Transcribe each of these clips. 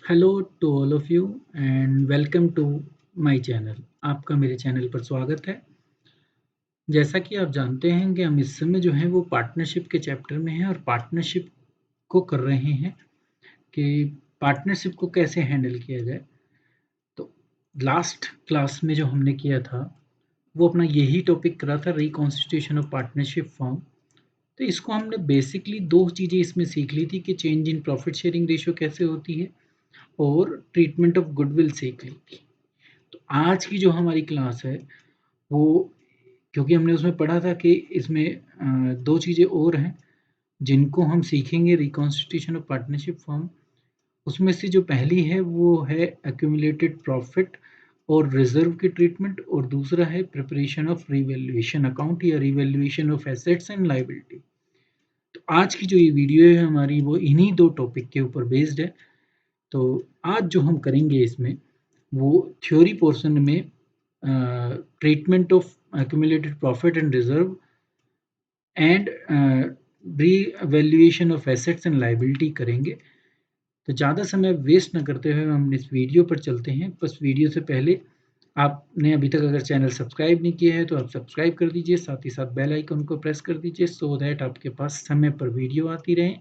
Hello to all of you and welcome to my channel. आपका मेरे channel पर स्वागत है। जैसा कि आप जानते हैं कि हम इस समय जो है वो पार्टनरशिप के चैप्टर में हैं और पार्टनरशिप को कर रहे हैं कि पार्टनरशिप को कैसे हैंडल किया जाए। तो लास्ट क्लास में जो हमने किया था वो अपना यही टॉपिक करा था, रिकॉन्स्टिट्यूशन ऑफ पार्टनरशिप फॉर्म। तो इसको हमने बेसिकली दो चीज़ें इसमें सीख ली थी कि change in profit sharing ratio कैसे होती है और ट्रीटमेंट ऑफ गुडविल सीख ली थी। तो आज की जो हमारी क्लास है वो, क्योंकि हमने उसमें पढ़ा था कि इसमें दो चीज़ें और हैं जिनको हम सीखेंगे रिकॉन्स्टिट्यूशन ऑफ पार्टनरशिप फॉर्म। उसमें से जो पहली है वो है एक्यूमुलेटेड प्रॉफिट और रिजर्व की ट्रीटमेंट, और दूसरा है प्रिपरेशन ऑफ रिवैल्यूएशन अकाउंट या revaluation of assets and liability. तो आज की जो ये वीडियो है हमारी वो इन्हीं दो टॉपिक के ऊपर बेस्ड है। तो आज जो हम करेंगे इसमें वो थ्योरी पोर्शन में treatment of accumulated profit and reserve and revaluation of assets and liability करेंगे। तो ज़्यादा समय वेस्ट न करते हुए हम इस वीडियो पर चलते हैं। बस वीडियो से पहले आपने अभी तक अगर चैनल सब्सक्राइब नहीं किया है तो आप सब्सक्राइब कर दीजिए, साथ ही साथ बेल आइकन को प्रेस कर दीजिए सो दैट आपके पास समय पर वीडियो आती रहे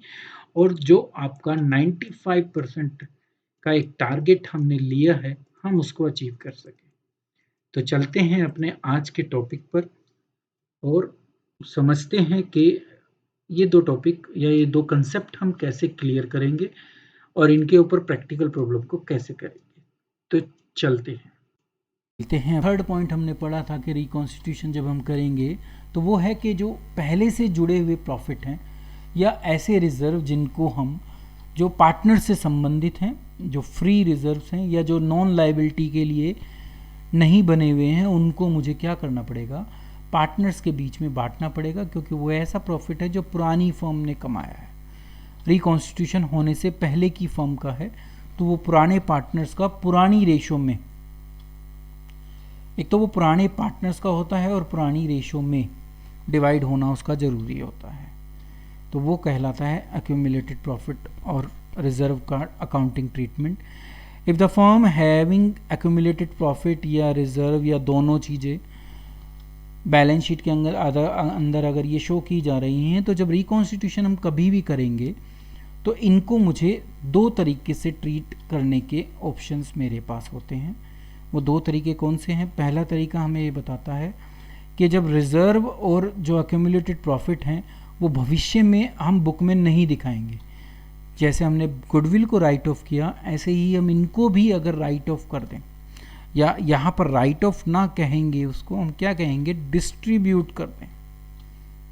और जो आपका 95% का एक टारगेट हमने लिया है हम उसको अचीव कर सकें। तो चलते हैं अपने आज के टॉपिक पर और समझते हैं कि ये दो टॉपिक या ये दो कंसेप्ट हम कैसे क्लियर करेंगे और इनके ऊपर प्रैक्टिकल प्रॉब्लम को कैसे करेंगे। तो चलते हैं। थर्ड पॉइंट हमने पढ़ा था कि रिकॉन्स्टिट्यूशन जब हम करेंगे तो वो है कि जो पहले से जुड़े हुए प्रॉफिट हैं या ऐसे रिजर्व जिनको हम जो पार्टनर से संबंधित हैं, जो फ्री रिजर्व्स हैं या जो नॉन लायबिलिटी के लिए नहीं बने हुए हैं, उनको मुझे क्या करना पड़ेगा, पार्टनर्स के बीच में बांटना पड़ेगा, क्योंकि वो ऐसा प्रॉफिट है जो पुरानी फर्म ने कमाया है, रिकॉन्स्टिट्यूशन होने से पहले की फर्म का है। तो वो पुराने पार्टनर्स का पुरानी रेशो में, एक तो वो पुराने पार्टनर्स का होता है और पुरानी रेशो में डिवाइड होना उसका ज़रूरी होता है। तो वो कहलाता है एक्यूमुलेटेड प्रॉफिट और रिजर्व का accounting treatment. If the firm having accumulated profit या रिजर्व या दोनों चीज़ें बैलेंस शीट के अंदर अगर ये शो की जा रही हैं, तो जब रिकॉन्स्टिट्यूशन हम कभी भी करेंगे तो इनको मुझे दो तरीके से ट्रीट करने के ऑप्शंस मेरे पास होते हैं। वो दो तरीके कौन से हैं? पहला तरीका हमें ये बताता है कि जब रिजर्व और जो एक्यूमुलेटेड प्रॉफिट हैं वो भविष्य में हम बुक में नहीं दिखाएंगे। जैसे हमने गुडविल को राइट ऑफ किया, ऐसे ही हम इनको भी अगर राइट ऑफ कर दें, या यहाँ पर राइट ऑफ ना कहेंगे, उसको हम क्या कहेंगे, डिस्ट्रीब्यूट कर दें।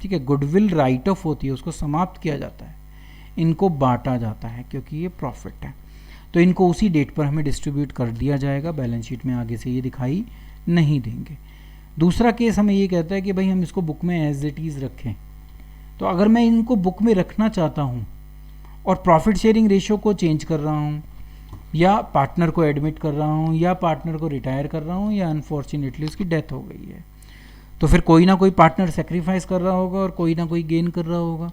ठीक है, गुडविल राइट ऑफ होती है, उसको समाप्त किया जाता है, इनको बांटा जाता है क्योंकि ये प्रॉफिट है। तो इनको उसी डेट पर हमें डिस्ट्रीब्यूट कर दिया जाएगा, बैलेंस शीट में आगे से ये दिखाई नहीं देंगे। दूसरा केस हमें ये कहता है कि भाई हम इसको बुक में एज इट इज़ रखें। तो अगर मैं इनको बुक में रखना चाहता हूँ और प्रॉफिट शेयरिंग रेशियो को चेंज कर रहा हूँ, या पार्टनर को एडमिट कर रहा हूँ, या पार्टनर को रिटायर कर रहा हूँ, या अनफॉर्चुनेटली उसकी डेथ हो गई है, तो फिर कोई ना कोई पार्टनर सेक्रीफाइस कर रहा होगा और कोई ना कोई गेन कर रहा होगा।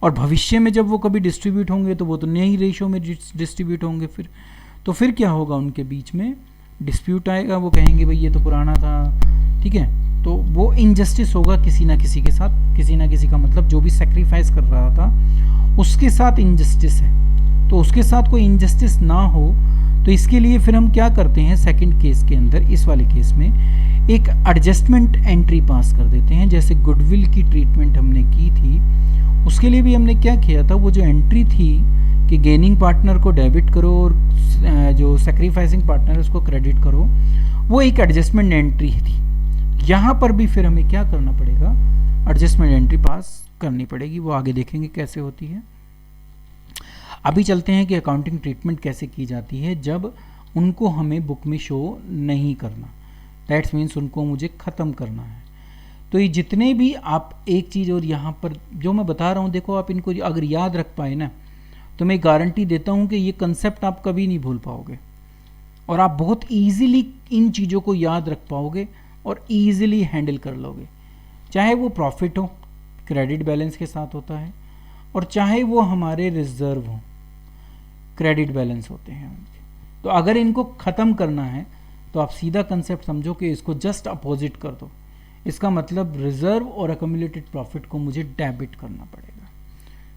और भविष्य में जब वो कभी डिस्ट्रीब्यूट होंगे तो वो तो नई रेशो में डिस्ट्रीब्यूट होंगे। फिर फिर क्या होगा, उनके बीच में डिस्प्यूट आएगा, वो कहेंगे भाई ये तो पुराना था। ठीक है, तो वो इनजस्टिस होगा किसी ना किसी के साथ, किसी ना किसी का मतलब जो भी सेक्रीफाइस कर रहा था उसके साथ इनजस्टिस है। तो उसके साथ कोई इनजस्टिस ना हो, तो इसके लिए फिर हम क्या करते हैं, सेकंड केस के अंदर, इस वाले केस में एक एडजस्टमेंट एंट्री पास कर देते हैं। जैसे गुडविल की ट्रीटमेंट हमने की थी, उसके लिए भी हमने क्या किया था, वो जो एंट्री थी कि गेनिंग पार्टनर को डेबिट करो और जो सेक्रीफाइसिंग पार्टनर है उसको क्रेडिट करो, वो एक एडजस्टमेंट एंट्री थी। यहाँ पर भी फिर हमें क्या करना पड़ेगा, एडजस्टमेंट एंट्री पास करनी पड़ेगी। वो आगे देखेंगे कैसे होती है। अभी चलते हैं कि अकाउंटिंग ट्रीटमेंट कैसे की जाती है जब उनको हमें बुक में शो नहीं करना, दैट्स मीन्स उनको मुझे ख़त्म करना है। तो ये जितने भी आप एक चीज़ और यहाँ पर जो मैं बता रहा हूँ, देखो आप इनको अगर याद रख पाए ना, तो मैं गारंटी देता हूँ कि ये कंसेप्ट आप कभी नहीं भूल पाओगे और आप बहुत ईजिली इन चीज़ों को याद रख पाओगे और ईजिली हैंडल कर लोगे। चाहे वो प्रॉफिट हो, क्रेडिट बैलेंस के साथ होता है, और चाहे वो हमारे रिजर्व हो, क्रेडिट बैलेंस होते हैं उनके। तो अगर इनको ख़त्म करना है तो आप सीधा कंसेप्ट समझो कि इसको जस्ट अपोजिट कर दो। इसका मतलब रिजर्व और अक्यूमुलेटेड प्रॉफिट को मुझे डेबिट करना पड़ेगा।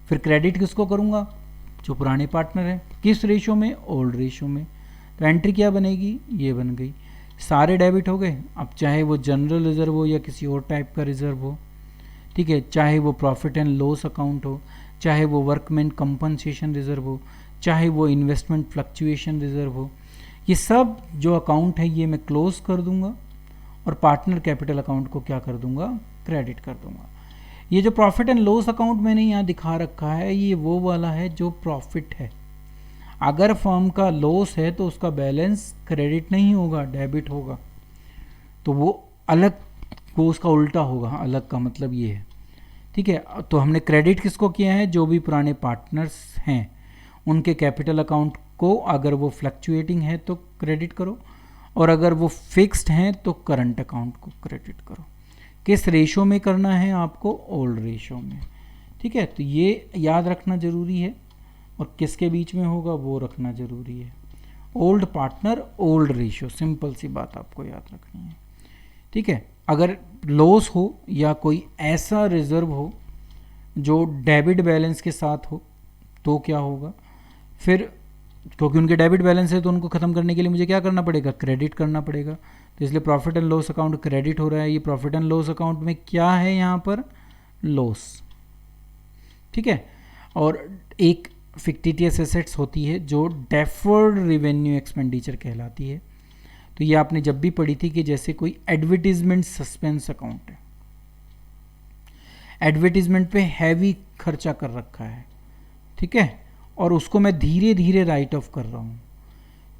फिर क्रेडिट किसको करूँगा? जो पुराने पार्टनर है। किस रेशो में? ओल्ड रेशो में। तो एंट्री क्या बनेगी? ये बन गई। सारे डेबिट हो गए। अब चाहे वो जनरल रिजर्व हो या किसी और टाइप का रिजर्व हो, ठीक है, चाहे वो प्रॉफिट एंड लॉस अकाउंट हो, चाहे वो वर्कमैन कंपनसेशन रिजर्व हो, चाहे वो इन्वेस्टमेंट फ्लक्चुएशन रिजर्व हो, ये सब जो अकाउंट है ये मैं क्लोज कर दूंगा और पार्टनर कैपिटल अकाउंट को क्या कर दूंगा? क्रेडिट कर दूंगा। ये जो प्रॉफिट एंड लॉस अकाउंट मैंने यहाँ दिखा रखा है, ये वो वाला है जो प्रॉफिट है। अगर फर्म का लॉस है तो उसका बैलेंस क्रेडिट नहीं होगा, डेबिट होगा। तो वो अलग, वो उसका उल्टा होगा। अलग का मतलब ये है, ठीक है। तो हमने क्रेडिट किसको किया है? जो भी पुराने पार्टनर्स हैं उनके कैपिटल अकाउंट को, अगर वो फ्लक्चुएटिंग है तो क्रेडिट करो, और अगर वो फिक्स्ड हैं तो करंट अकाउंट को क्रेडिट करो। किस रेशो में करना है आपको? ओल्ड रेशो में, ठीक है। तो ये याद रखना जरूरी है, और किसके बीच में होगा वो रखना जरूरी है। Old partner, old ratio, simple सी बात आपको याद रखनी है, ठीक है। अगर लॉस हो या कोई ऐसा रिजर्व हो जो डेबिट बैलेंस के साथ हो तो क्या होगा? फिर क्योंकि उनके डेबिट बैलेंस है तो उनको ख़त्म करने के लिए मुझे क्या करना पड़ेगा? क्रेडिट करना पड़ेगा। तो इसलिए profit and loss account credit हो रहा है। ये प्रॉफिट एंड लॉस अकाउंट में क्या है? यहाँ पर लॉस, ठीक है। और एक फिक्टिटियस एसेट्स होती है जो डेफर्ड रेवेन्यू एक्सपेंडिचर कहलाती है। तो ये आपने जब भी पढ़ी थी कि जैसे कोई एडवर्टीजमेंट सस्पेंस अकाउंट है, एडवर्टीजमेंट पे हैवी खर्चा कर रखा है, ठीक है, और उसको मैं धीरे धीरे राइट ऑफ कर रहा हूँ,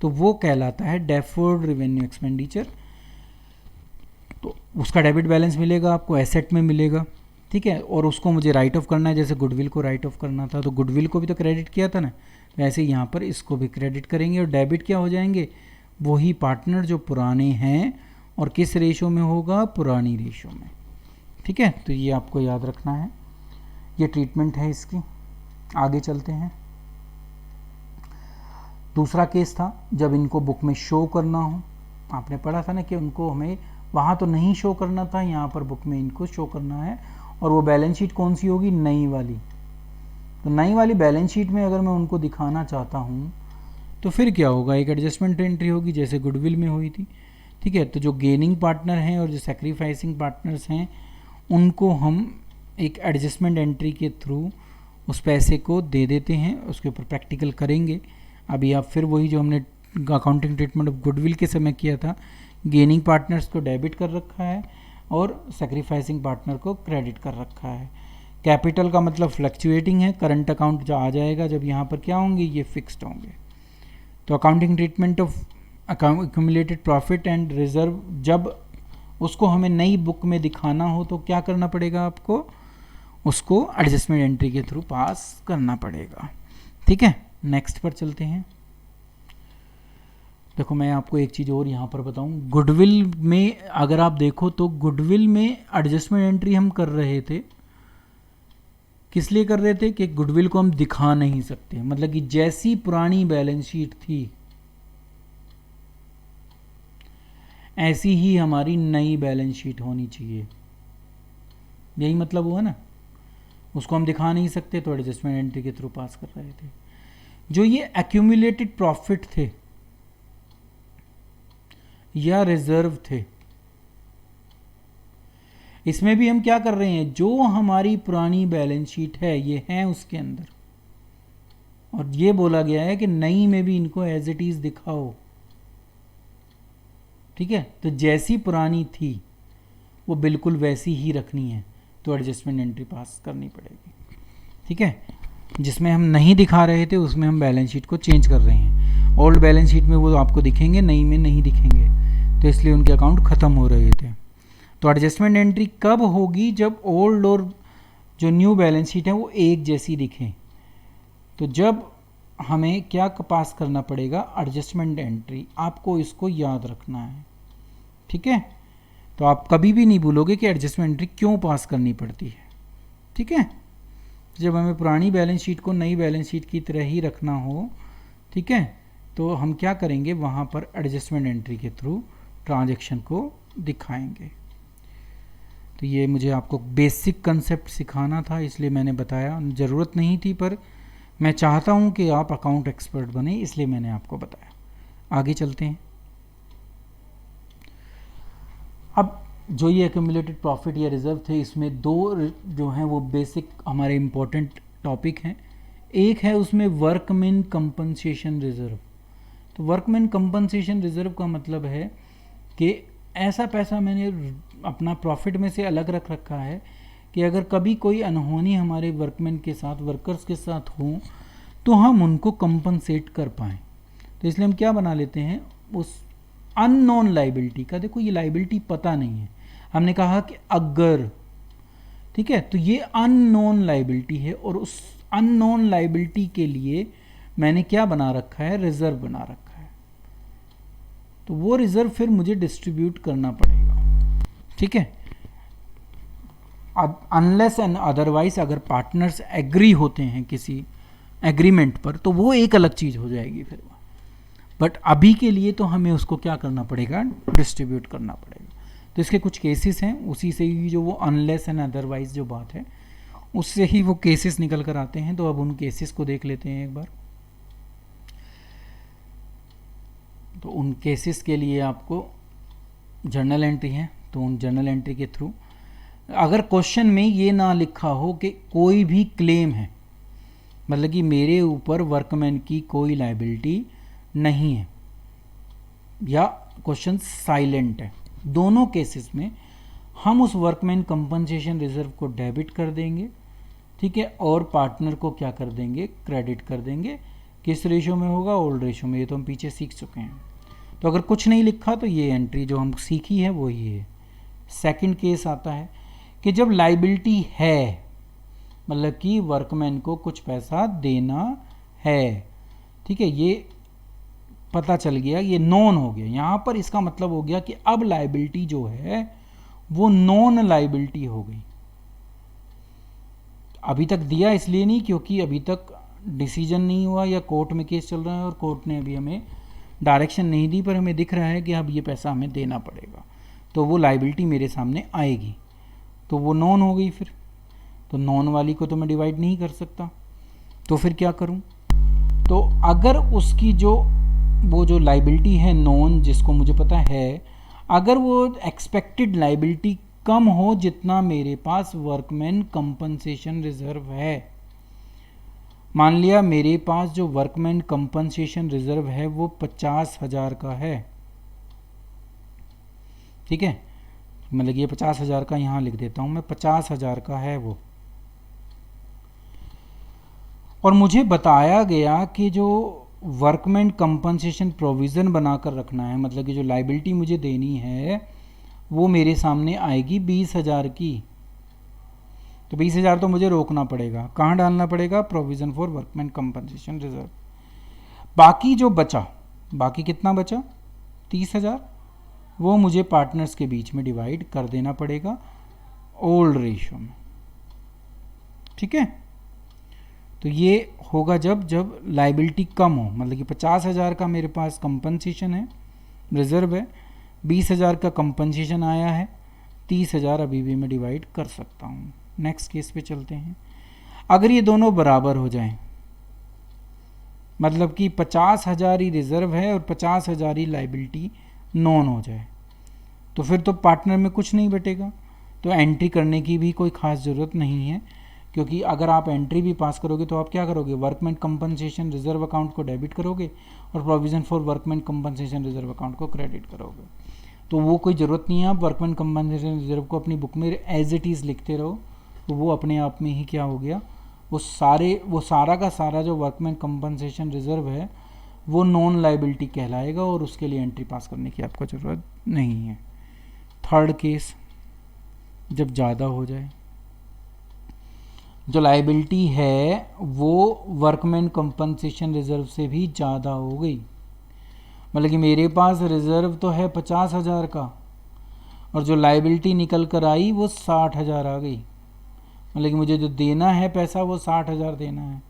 तो वो कहलाता है डेफर्ड रेवेन्यू एक्सपेंडिचर। तो उसका डेबिट बैलेंस मिलेगा आपको, एसेट में मिलेगा, ठीक है, और उसको मुझे राइट ऑफ करना है। जैसे गुडविल को राइट ऑफ करना था तो गुडविल को भी तो क्रेडिट किया था ना, तो ऐसे यहाँ पर इसको भी क्रेडिट करेंगे। और डेबिट क्या हो जाएंगे? वही पार्टनर जो पुराने हैं, और किस रेशो में होगा? पुरानी रेशो में, ठीक है। तो ये आपको याद रखना है, ये ट्रीटमेंट है इसकी। आगे चलते हैं। दूसरा केस था जब इनको बुक में शो करना हो। आपने पढ़ा था ना कि उनको हमें वहाँ तो नहीं शो करना था, यहाँ पर बुक में इनको शो करना है। और वो बैलेंस शीट कौन सी होगी? नई वाली। तो नई वाली बैलेंस शीट में अगर मैं उनको दिखाना चाहता हूँ तो फिर क्या होगा? एक एडजस्टमेंट एंट्री होगी जैसे गुडविल में हुई थी, ठीक है। तो जो गेनिंग पार्टनर हैं और जो सैक्रिफाइसिंग पार्टनर्स हैं उनको हम एक एडजस्टमेंट एंट्री के थ्रू उस पैसे को दे देते हैं। उसके ऊपर प्रैक्टिकल करेंगे अभी आप। फिर वही जो हमने अकाउंटिंग ट्रीटमेंट ऑफ गुडविल के समय किया था, गेनिंग पार्टनर्स को डेबिट कर रखा है और सैक्रिफाइसिंग पार्टनर को क्रेडिट कर रखा है। कैपिटल का मतलब फ्लक्चुएटिंग है, करंट अकाउंट जो आ जाएगा जब यहाँ पर क्या होंगे? ये फिक्स्ड होंगे। तो accounting treatment of accumulated profit and reserve, जब उसको हमें नई बुक में दिखाना हो तो क्या करना पड़ेगा आपको? उसको एडजस्टमेंट एंट्री के थ्रू पास करना पड़ेगा, ठीक है। नेक्स्ट पर चलते हैं। देखो मैं आपको एक चीज़ और यहाँ पर बताऊँ, गुडविल में अगर आप देखो तो गुडविल में एडजस्टमेंट एंट्री हम कर रहे थे, किस लिए कर रहे थे? कि गुडविल को हम दिखा नहीं सकते, मतलब कि जैसी पुरानी बैलेंस शीट थी ऐसी ही हमारी नई बैलेंस शीट होनी चाहिए, यही मतलब हुआ ना। उसको हम दिखा नहीं सकते तो एडजस्टमेंट एंट्री के थ्रू पास कर रहे थे। जो ये एक्यूमुलेटेड प्रॉफिट थे या रिजर्व थे, इसमें भी हम क्या कर रहे हैं? जो हमारी पुरानी बैलेंस शीट है ये है उसके अंदर, और ये बोला गया है कि नई में भी इनको एज इट इज दिखाओ, ठीक है। तो जैसी पुरानी थी वो बिल्कुल वैसी ही रखनी है, तो एडजस्टमेंट एंट्री पास करनी पड़ेगी, ठीक है। जिसमें हम नहीं दिखा रहे थे उसमें हम बैलेंस शीट को चेंज कर रहे हैं। ओल्ड बैलेंस शीट में वो आपको दिखेंगे, नई में नहीं दिखेंगे, तो इसलिए उनके अकाउंट ख़त्म हो रहे थे। तो एडजस्टमेंट एंट्री कब होगी? जब ओल्ड और जो न्यू बैलेंस शीट है वो एक जैसी दिखें। तो जब हमें क्या पास करना पड़ेगा? Adjustment entry. आपको इसको याद रखना है, ठीक है। तो आप कभी भी नहीं भूलोगे कि एडजस्टमेंट एंट्री क्यों पास करनी पड़ती है, ठीक है। जब हमें पुरानी बैलेंस शीट को नई बैलेंस शीट की तरह ही रखना हो, ठीक है, तो हम क्या करेंगे, वहाँ पर एडजस्टमेंट एंट्री के थ्रू ट्रांजैक्शन को दिखाएंगे। तो ये मुझे आपको बेसिक कंसेप्ट सिखाना था, इसलिए मैंने बताया, ज़रूरत नहीं थी पर मैं चाहता हूँ कि आप अकाउंट एक्सपर्ट बने, इसलिए मैंने आपको बताया। आगे चलते हैं। अब जो ये एक्यूमुलेटेड प्रॉफिट या रिजर्व थे, इसमें दो जो हैं वो बेसिक हमारे इम्पोर्टेंट टॉपिक हैं। एक है उसमें वर्कमैन कंपनसेशन रिजर्व। तो वर्कमैन कंपनसेशन रिजर्व का मतलब है कि ऐसा पैसा मैंने अपना प्रॉफिट में से अलग रख रखा है कि अगर कभी कोई अनहोनी हमारे वर्कमैन के साथ, वर्कर्स के साथ हो, तो हम उनको कंपनसेट कर पाएँ। तो इसलिए हम क्या बना लेते हैं, उस अननोन लाइबिलिटी का, देखो ये लाइबिलिटी पता नहीं है, हमने कहा कि अगर, ठीक है, तो ये अननोन लाइबिलिटी है और उस अननोन लाइबिलिटी के लिए मैंने क्या बना रखा है, रिजर्व बना रखा है। तो वो रिजर्व फिर मुझे डिस्ट्रीब्यूट करना पड़ेगा, ठीक है। अनलेस एंड अदरवाइज अगर पार्टनर्स एग्री होते हैं किसी एग्रीमेंट पर, तो वो एक अलग चीज़ हो जाएगी फिर। बट अभी के लिए तो हमें उसको क्या करना पड़ेगा, डिस्ट्रीब्यूट करना पड़ेगा। तो इसके कुछ केसेस हैं, उसी से ही जो वो अनलेस एंड अदरवाइज जो बात है, उससे ही वो केसेस निकल कर आते हैं। तो अब उन केसेस को देख लेते हैं एक बार। तो उन केसेस के लिए आपको जर्नल एंट्री है, तो उन जर्नल एंट्री के थ्रू अगर क्वेश्चन में ये ना लिखा हो कि कोई भी क्लेम है, मतलब कि मेरे ऊपर वर्कमैन की कोई लायबिलिटी नहीं है, या क्वेश्चन साइलेंट है, दोनों केसेस में हम उस वर्कमैन कंपनसेशन रिजर्व को डेबिट कर देंगे, ठीक है, और पार्टनर को क्या कर देंगे, क्रेडिट कर देंगे। किस रेशो में होगा, ओल्ड रेशो में, ये तो हम पीछे सीख चुके हैं। तो अगर कुछ नहीं लिखा तो ये एंट्री जो हम सीखी है वो ही है। सेकंड केस आता है कि जब लाइबिलिटी है, मतलब कि वर्कमैन को कुछ पैसा देना है, ठीक है, ये पता चल गया, ये नॉन हो गया। यहाँ पर इसका मतलब हो गया कि अब लाइबिलिटी जो है वो नॉन लाइबिलिटी हो गई। अभी तक दिया इसलिए नहीं क्योंकि अभी तक डिसीजन नहीं हुआ या कोर्ट में केस चल रहा है और कोर्ट ने अभी हमें डायरेक्शन नहीं दी, पर हमें दिख रहा है कि अब ये पैसा हमें देना पड़ेगा, तो वो लाइबिलिटी मेरे सामने आएगी, तो वो नॉन हो गई। फिर तो नॉन वाली को तो मैं डिवाइड नहीं कर सकता, तो फिर क्या करूं? तो अगर उसकी वो जो लाइबिलिटी है नॉन, जिसको मुझे पता है, अगर वो एक्सपेक्टेड लाइबिलिटी कम हो जितना मेरे पास वर्कमैन कंपनसेशन रिजर्व है, मान लिया मेरे पास जो वर्कमैन कंपनसेशन रिजर्व है वो 50,000 का है, ठीक है, मतलब ये 50,000 का यहाँ लिख देता हूँ मैं, 50,000 का है वो, और मुझे बताया गया कि जो वर्कमैन कंपनसेशन प्रोविज़न बनाकर रखना है, मतलब कि जो लाइबिलिटी मुझे देनी है वो मेरे सामने आएगी 20,000 की। तो 20,000 तो मुझे रोकना पड़ेगा, कहाँ डालना पड़ेगा, provision for workman compensation reserve. बाकी जो बचा, बाकी कितना बचा, 30,000, वो मुझे पार्टनर्स के बीच में डिवाइड कर देना पड़ेगा ओल्ड रेशियो में, ठीक है। तो ये होगा जब लाइबिलिटी कम हो, मतलब कि 50,000 का मेरे पास कंपनसेशन है, रिजर्व है, 20,000 का कंपनसेशन आया है, 30,000 अभी भी मैं डिवाइड कर सकता हूँ। नेक्स्ट केस पे चलते हैं। अगर ये दोनों बराबर हो जाएं, मतलब कि 50,000 ही रिजर्व है और 50,000 ही लाइबिलिटी नॉन हो जाए, तो फिर तो पार्टनर में कुछ नहीं बटेगा, तो एंट्री करने की भी कोई ख़ास ज़रूरत नहीं है, क्योंकि अगर आप एंट्री भी पास करोगे तो आप क्या करोगे, वर्कमैन कंपनसेशन रिजर्व अकाउंट को डेबिट करोगे और provision for workman compensation reserve account को क्रेडिट करोगे। तो वो कोई ज़रूरत नहीं है आप वर्कमैन कंपनसेशन रिजर्व को अपनी बुक में एज इट इज़ लिखते रहो, तो वो अपने आप में ही क्या हो गया, वो सारा का सारा जो वर्कमैन कंपनसेशन रिजर्व है वो नॉन लाइबिलिटी कहलाएगा और उसके लिए एंट्री पास करने की आपको ज़रूरत नहीं है। थर्ड केस, जब ज़्यादा हो जाए, जो लाइबिलिटी है वो वर्कमैन कंपनसेशन रिजर्व से भी ज़्यादा हो गई, मतलब कि मेरे पास रिजर्व तो है 50,000 का और जो लाइबिलिटी निकल कर आई वो 60,000 आ गई, मतलब कि मुझे जो देना है पैसा वो 60,000 देना है,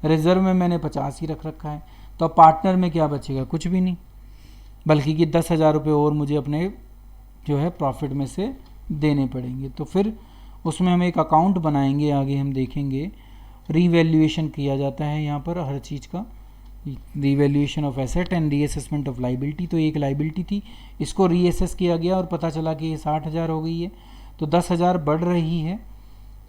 रिजर्व में मैंने 50 ही रख रखा है। तो अब पार्टनर में क्या बचेगा, कुछ भी नहीं, बल्कि कि 10,000 रुपये और मुझे अपने जो है प्रॉफिट में से देने पड़ेंगे। तो फिर उसमें हम एक अकाउंट बनाएंगे, आगे हम देखेंगे। रीवैल्यूएशन किया जाता है यहाँ पर हर चीज़ का, revaluation of asset and reassessment of liability. तो एक लाइबिलिटी थी, इसको रीअसेस किया गया और पता चला कि ये 60,000 हो गई है, तो 10,000 बढ़ रही है।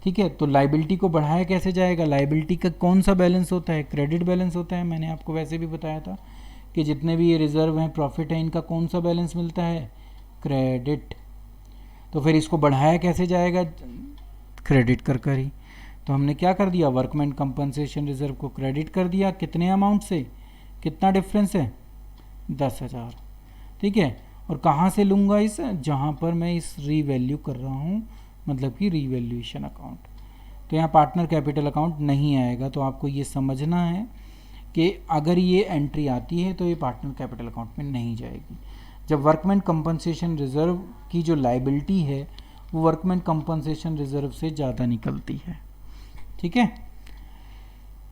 ठीक है, तो लाइबिलिटी को बढ़ाया कैसे जाएगा, लाइबिलिटी का कौन सा बैलेंस होता है, क्रेडिट बैलेंस होता है। मैंने आपको वैसे भी बताया था कि जितने भी ये रिजर्व हैं, प्रॉफिट है, इनका कौन सा बैलेंस मिलता है, क्रेडिट। तो फिर इसको बढ़ाया कैसे जाएगा, क्रेडिट कर कर ही। तो हमने क्या कर दिया, वर्कमैन कंपनसेशन रिजर्व को क्रेडिट कर दिया, कितने अमाउंट से, कितना डिफरेंस है, 10,000। ठीक है, और कहाँ से लूँगा इस, जहाँ पर मैं इस रीवैल्यू कर रहा हूँ, मतलब कि रीवैल्यूएशन अकाउंट। तो यहाँ पार्टनर कैपिटल अकाउंट नहीं आएगा। तो आपको ये समझना है कि अगर ये एंट्री आती है तो ये पार्टनर कैपिटल अकाउंट में नहीं जाएगी। जब वर्कमैन कंपनसेशन रिजर्व की जो लाइबिलिटी है वो वर्कमैन कंपनसेशन रिजर्व से ज़्यादा निकलती है। ठीक है,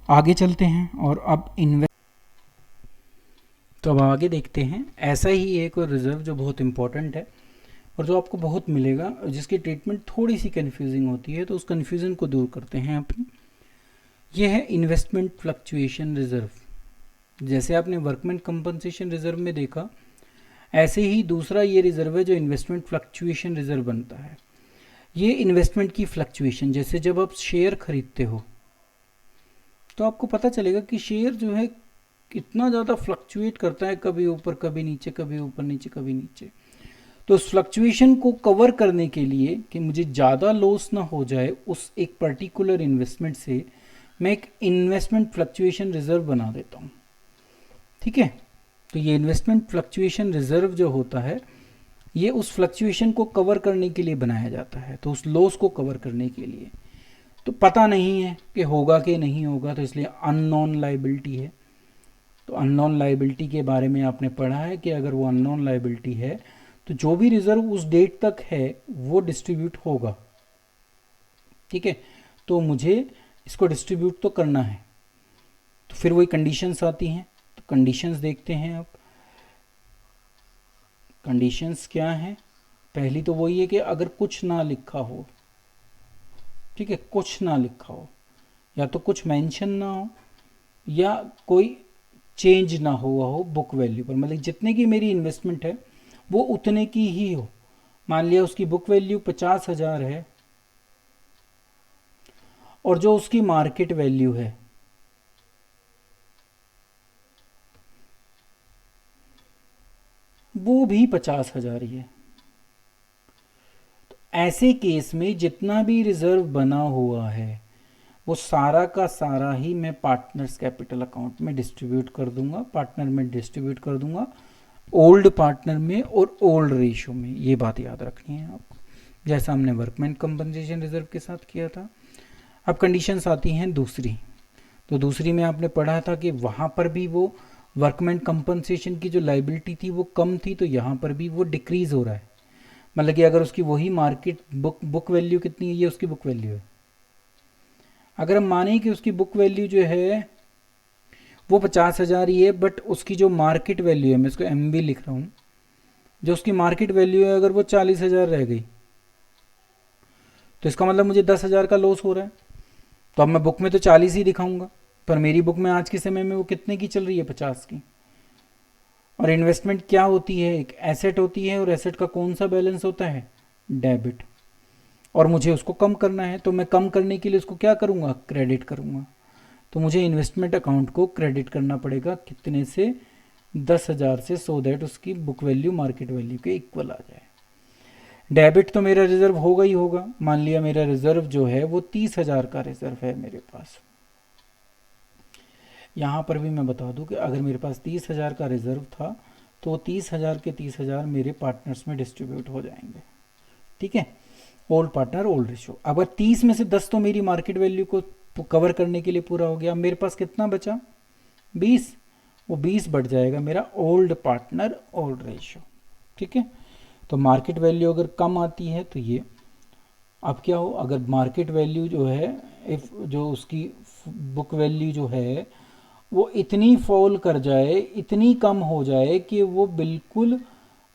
आगे चलते हैं और अब तो अब आगे देखते हैं। ऐसा ही एक और रिजर्व जो बहुत इंपॉर्टेंट है और जो आपको बहुत मिलेगा, जिसकी ट्रीटमेंट थोड़ी सी कन्फ्यूजिंग होती है, तो उस कन्फ्यूजन को दूर करते हैं अपनी। ये है इन्वेस्टमेंट फ्लक्चुएशन रिजर्व। जैसे आपने वर्कमैन कंपनसेशन रिजर्व में देखा, ऐसे ही दूसरा ये रिजर्व है जो इन्वेस्टमेंट फ्लक्चुएशन रिजर्व बनता है। ये इन्वेस्टमेंट की फ्लक्चुएशन, जैसे जब आप शेयर खरीदते हो तो आपको पता चलेगा कि शेयर जो है कितना ज़्यादा फ्लक्चुएट करता है, कभी ऊपर कभी नीचे, कभी ऊपर नीचे कभी नीचे। तो उस फ्लक्चुएशन को कवर करने के लिए कि मुझे ज़्यादा लॉस ना हो जाए उस एक पर्टिकुलर इन्वेस्टमेंट से, मैं एक इन्वेस्टमेंट फ्लक्चुएशन रिजर्व बना देता हूँ। ठीक है, तो ये इन्वेस्टमेंट फ्लक्चुएशन रिजर्व जो होता है, ये उस फ्लक्चुएशन को कवर करने के लिए बनाया जाता है, तो उस लॉस को कवर करने के लिए। तो पता नहीं है कि होगा कि नहीं होगा, तो इसलिए अननोन लाइबिलिटी है। तो अननोन लाइबिलिटी के बारे में आपने पढ़ा है कि अगर वो अननोन लाइबिलिटी है तो जो भी रिजर्व उस डेट तक है वो डिस्ट्रीब्यूट होगा। ठीक है, तो मुझे इसको डिस्ट्रीब्यूट तो करना है। तो फिर वही कंडीशंस आती हैं, तो कंडीशंस देखते हैं आप। कंडीशंस क्या है, पहली तो वही है कि अगर कुछ ना लिखा हो, ठीक है, कुछ ना लिखा हो, या तो कुछ मेंशन ना हो या कोई चेंज ना हुआ हो बुक वैल्यू पर, मतलब जितने की मेरी इन्वेस्टमेंट है वो उतने की ही हो। मान लिया उसकी बुक वैल्यू 50,000 है और जो उसकी मार्केट वैल्यू है वो भी 50,000 ही है। तो ऐसे केस में जितना भी रिजर्व बना हुआ है वो सारा का सारा ही मैं पार्टनर्स कैपिटल अकाउंट में डिस्ट्रीब्यूट कर दूंगा, पार्टनर में डिस्ट्रीब्यूट कर दूंगा, ओल्ड पार्टनर में और ओल्ड रेशियो में। ये बात याद रखनी है आपको, जैसा हमने वर्कमैन कंपनसेशन रिजर्व के साथ किया था। अब कंडीशंस आती हैं दूसरी। तो दूसरी में आपने पढ़ा था कि वहाँ पर भी वो वर्कमैन कंपनसेशन की जो लाइबिलिटी थी वो कम थी, तो यहाँ पर भी वो डिक्रीज़ हो रहा है। मतलब कि अगर उसकी वही मार्केट बुक वैल्यू कितनी है, ये उसकी बुक वैल्यू है। अगर हम माने कि उसकी बुक वैल्यू जो है वो 50,000 ही है, बट उसकी जो मार्केट वैल्यू है, मैं इसको एम बी लिख रहा हूँ, जो उसकी मार्केट वैल्यू है अगर वो 40,000 रह गई, तो इसका मतलब मुझे 10,000 का लॉस हो रहा है। तो अब मैं बुक में तो 40 ही दिखाऊंगा, पर मेरी बुक में आज के समय में वो कितने की चल रही है, 50 की। और इन्वेस्टमेंट क्या होती है, एक एसेट होती है, और एसेट का कौन सा बैलेंस होता है, डेबिट। और मुझे उसको कम करना है, तो मैं कम करने के लिए उसको क्या करूँगा, क्रेडिट करूँगा। तो मुझे इन्वेस्टमेंट अकाउंट को क्रेडिट करना पड़ेगा कितने से, 10,000 से, सो दैट उसकी बुक वैल्यू मार्केट वैल्यू के इक्वल आ जाए। डेबिट तो मेरा रिजर्व होगा ही होगा। मान लिया मेरा रिजर्व जो है वो 30,000 का रिजर्व है मेरे पास। यहाँ पर भी मैं बता दूं कि अगर मेरे पास 30,000 का रिजर्व था तो 30,000 के 30,000 मेरे पार्टनर्स में डिस्ट्रीब्यूट हो जाएंगे। ठीक है, ओल्ड पार्टनर ओल्ड रेशियो। अगर 30 में से 10 तो मेरी मार्केट वैल्यू को कवर करने के लिए पूरा हो गया, मेरे पास कितना बचा, 20। वो 20 बढ़ जाएगा मेरा ओल्ड पार्टनर ओल्ड रेशियो। ठीक है, तो मार्केट वैल्यू अगर कम आती है तो ये, अब क्या हो, अगर मार्केट वैल्यू जो है, इफ जो उसकी बुक वैल्यू जो है वो इतनी फॉल कर जाए, इतनी कम हो जाए कि वो बिल्कुल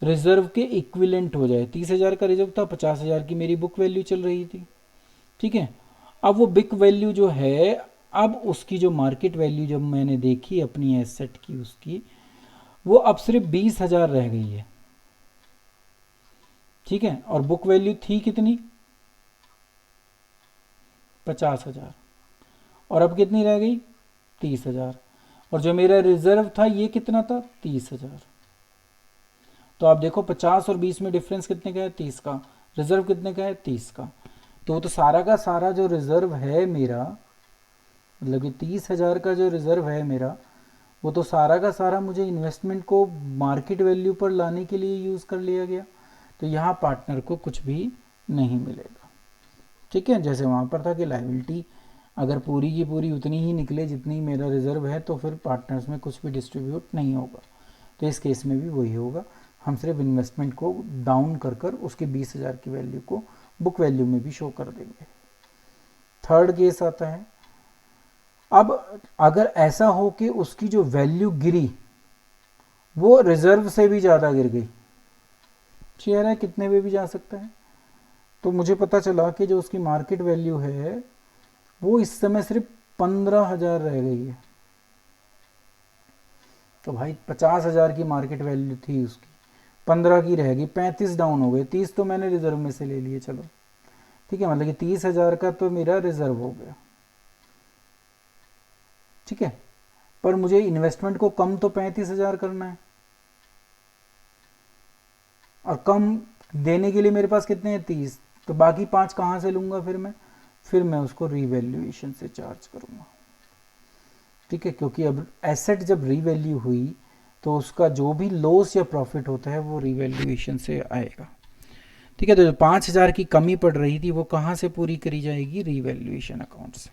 रिजर्व के इक्विवेलेंट हो जाए। 30,000 का रिजर्व था, 50,000 की मेरी बुक वैल्यू चल रही थी, ठीक है। अब वो बुक वैल्यू जो है, अब उसकी जो मार्केट वैल्यू जब मैंने देखी अपनी एसेट की, उसकी वो अब सिर्फ 20,000 रह गई है, ठीक है। और बुक वैल्यू थी कितनी, 50,000, और अब कितनी रह गई, 30,000। और जो मेरा रिजर्व था ये कितना था, 30,000। तो आप देखो 50 और 20 में डिफरेंस कितने का है, 30 का। रिजर्व कितने का है, 30 का। तो वो तो सारा का सारा जो रिजर्व है मेरा, मतलब कि 30,000 का जो रिजर्व है मेरा, वो तो सारा का सारा मुझे इन्वेस्टमेंट को मार्केट वैल्यू पर लाने के लिए यूज़ कर लिया गया। तो यहाँ पार्टनर को कुछ भी नहीं मिलेगा, ठीक है। जैसे वहाँ पर था कि लायबिलिटी अगर पूरी की पूरी उतनी ही निकले जितनी मेरा रिजर्व है, तो फिर पार्टनर्स में कुछ भी डिस्ट्रीब्यूट नहीं होगा। तो इस केस में भी वही होगा, हम सिर्फ इन्वेस्टमेंट को डाउन कर कर उसके 20,000 की वैल्यू को बुक वैल्यू में भी शो कर देंगे। थर्ड केस आता है, अब अगर ऐसा हो कि उसकी जो वैल्यू गिरी वो रिजर्व से भी ज़्यादा गिर गई, शेयर है कितने पे भी जा सकता है। तो मुझे पता चला कि जो उसकी मार्केट वैल्यू है वो इस समय सिर्फ 15,000 रह गई है। तो भाई 50,000 की मार्केट वैल्यू थी उसकी, 15 की रह गई, 35 डाउन हो गए, 30 तो मैंने रिजर्व में से ले लिए, चलो ठीक है, मतलब कि 30,000 का तो मेरा रिजर्व हो गया, ठीक है। पर मुझे इन्वेस्टमेंट को कम तो 35,000 करना है, और कम देने के लिए मेरे पास कितने हैं, 30। तो बाकी 5 कहाँ से लूँगा फिर मैं उसको रीवैल्यूएशन से चार्ज करूँगा, ठीक है। क्योंकि अब एसेट जब रीवैल्यू हुई तो उसका जो भी लॉस या प्रॉफिट होता है वो रीवैल्यूएशन से आएगा, ठीक है। तो जो 5,000 की कमी पड़ रही थी वो कहाँ से पूरी करी जाएगी, रीवैल्यूएशन अकाउंट से।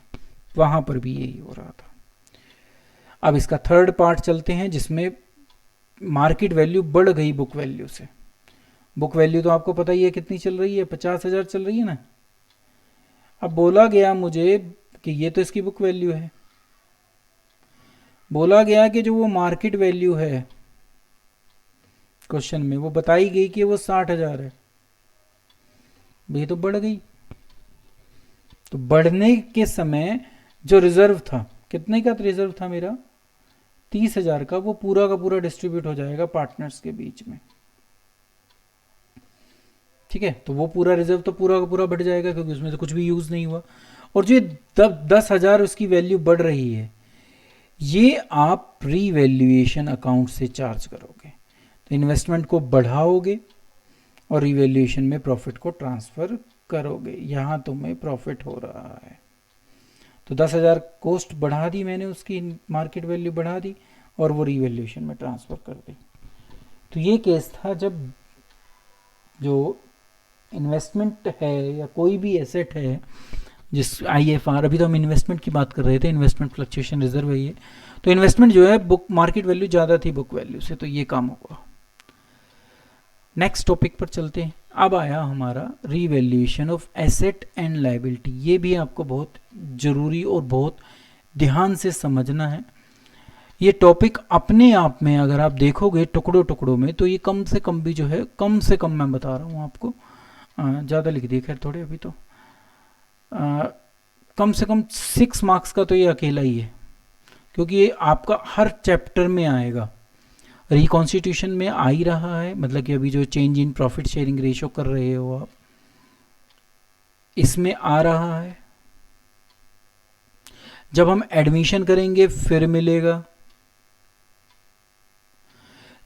वहाँ पर भी यही हो रहा था। अब इसका थर्ड पार्ट चलते हैं, जिसमें मार्केट वैल्यू बढ़ गई बुक वैल्यू से। बुक वैल्यू तो आपको पता ही है कितनी चल रही है, 50,000 चल रही है ना। अब बोला गया मुझे कि ये तो इसकी बुक वैल्यू है, बोला गया कि जो वो मार्केट वैल्यू है क्वेश्चन में वो बताई गई कि वो 60,000 है, ये तो बढ़ गई। तो बढ़ने के समय जो रिजर्व था, कितने का रिजर्व था मेरा, 30,000 का, वो पूरा का पूरा डिस्ट्रीब्यूट हो जाएगा पार्टनर्स के बीच में, ठीक है। तो वो पूरा रिजर्व तो पूरा का पूरा बढ़ जाएगा क्योंकि उसमें तो कुछ भी यूज नहीं हुआ। और जो 10,000 उसकी वैल्यू बढ़ रही है, ये आप रीवैल्यूएशन अकाउंट से चार्ज करोगे। तो इन्वेस्टमेंट को बढ़ाओगे और रीवैल्यूएशन में प्रॉफिट को ट्रांसफर करोगे। यहाँ तुम्हें प्रॉफिट हो रहा है। तो 10,000 कॉस्ट बढ़ा दी मैंने, उसकी मार्केट वैल्यू बढ़ा दी और वो रीवैल्यूएशन में ट्रांसफर कर दी। तो ये केस था जब जो इन्वेस्टमेंट है या कोई भी एसेट है, जिस IFR, अभी तो हम इन्वेस्टमेंट की बात कर रहे थे, इन्वेस्टमेंट फ्लक्चुएशन रिजर्व है ये। तो इन्वेस्टमेंट जो है बुक मार्केट वैल्यू ज़्यादा थी बुक वैल्यू से, तो ये काम होगा। नेक्स्ट टॉपिक पर चलते हैं। अब आया हमारा revaluation of asset and liability. ये भी आपको बहुत ज़रूरी और बहुत ध्यान से समझना है। ये टॉपिक अपने आप में अगर आप देखोगे टुकड़ों टुकड़ों में, तो ये कम से कम भी जो है, कम से कम मैं बता रहा हूँ आपको, ज़्यादा लिख दिए खैर थोड़े अभी तो, कम से कम 6 मार्क्स का तो ये अकेला ही है, क्योंकि ये आपका हर चैप्टर में आएगा। रिकॉन्स्टिट्यूशन में आ ही रहा है, मतलब कि अभी जो change in profit sharing ratio कर रहे हो आप, इसमें आ रहा है। जब हम एडमिशन करेंगे फिर मिलेगा,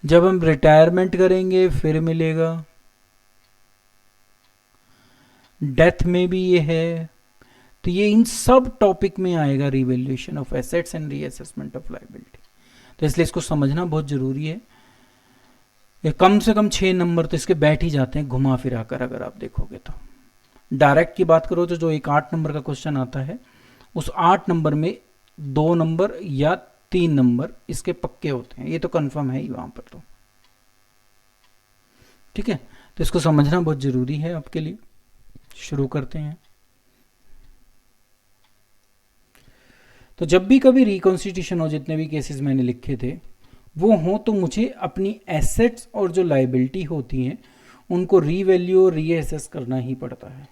जब हम रिटायरमेंट करेंगे फिर मिलेगा, डेथ में भी ये है। तो ये इन सब टॉपिक में आएगा, revaluation of assets and reassessment of liability. तो इसलिए इसको समझना बहुत जरूरी है। ये कम से कम 6 नंबर तो इसके बैठ ही जाते हैं घुमा फिरा कर, अगर आप देखोगे तो। डायरेक्ट की बात करो तो जो एक 8 नंबर का क्वेश्चन आता है, उस 8 नंबर में 2 नंबर या 3 नंबर इसके पक्के होते हैं, ये तो कंफर्म है ही वहां पर तो, ठीक है। तो इसको समझना बहुत जरूरी है आपके लिए। शुरू करते हैं। तो तो जब भी कभी रिकॉन्स्टिट्यूशन हो, जितने भी केसेस मैंने लिखे थे वो हो, तो मुझे अपनी एसेट्स और जो लाइबिलिटी होती हैं उनको रीवैल्यू और रीअसेस करना ही पड़ता है।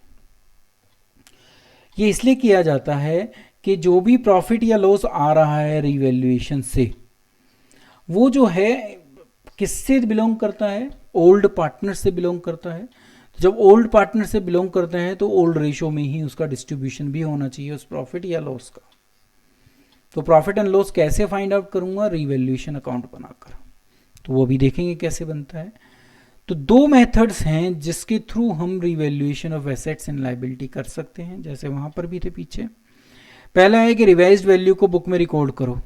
ये इसलिए किया जाता है कि जो भी प्रॉफिट या लॉस आ रहा है रीवैल्यूएशन से, वो जो है किससे बिलोंग करता है, ओल्ड पार्टनर से बिलोंग करता है। तो जब ओल्ड पार्टनर से बिलोंग करता है तो ओल्ड रेशो में ही उसका डिस्ट्रीब्यूशन भी होना चाहिए उस प्रॉफिट या लॉस का। तो प्रॉफिट एंड लॉस कैसे फाइंड आउट करूंगा, रीवैल्यूएशन अकाउंट बनाकर, तो वो भी देखेंगे कैसे बनता है। तो दो मेथड्स हैं जिसके थ्रू हम revaluation of assets and liability कर सकते हैं, जैसे वहां पर भी थे पीछे। पहला है कि रिवाइज्ड वैल्यू को बुक में रिकॉर्ड करो,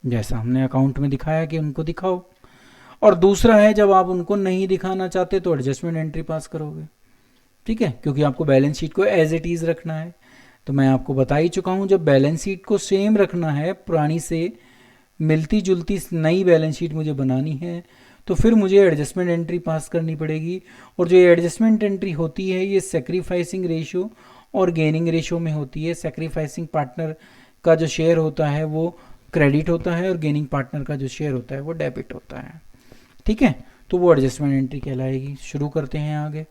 जैसा हमने अकाउंट में दिखाया कि उनको दिखाओ। और दूसरा है जब आप उनको नहीं दिखाना चाहते तो एडजस्टमेंट एंट्री पास करोगे, ठीक है, क्योंकि आपको बैलेंस शीट को एज इट इज रखना है। तो मैं आपको बता ही चुका हूं, जब बैलेंस शीट को सेम रखना है, पुरानी से मिलती जुलती नई बैलेंस शीट मुझे बनानी है, तो फिर मुझे एडजस्टमेंट एंट्री पास करनी पड़ेगी। और जो एडजस्टमेंट एंट्री होती है ये सेक्रीफाइसिंग रेशियो और गेनिंग रेशियो में होती है। सेक्रीफाइसिंग पार्टनर का जो शेयर होता है वो क्रेडिट होता है और गेनिंग पार्टनर का जो शेयर होता है वो डेबिट होता है, ठीक है। तो वो एडजस्टमेंट एंट्री कहलाएगी। शुरू करते हैं आगे।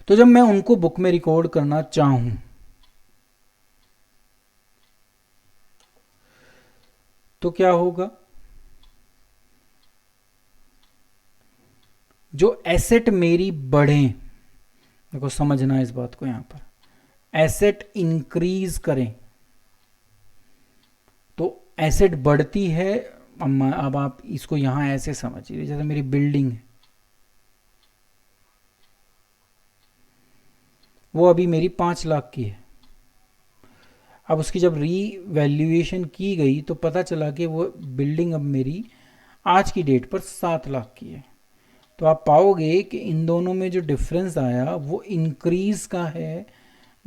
तो जब मैं उनको बुक में रिकॉर्ड करना चाहूं तो क्या होगा, जो एसेट मेरी बढ़े, देखो समझना इस बात को, यहां पर एसेट इंक्रीज करें तो एसेट बढ़ती है। अब आप इसको यहां ऐसे समझिए, जैसे मेरी बिल्डिंग है, वो अभी मेरी 5 लाख की है। अब उसकी जब रीवैल्यूएशन की गई तो पता चला कि वो बिल्डिंग अब मेरी आज की डेट पर 7 लाख की है। तो आप पाओगे कि इन दोनों में जो डिफरेंस आया वो इंक्रीज का है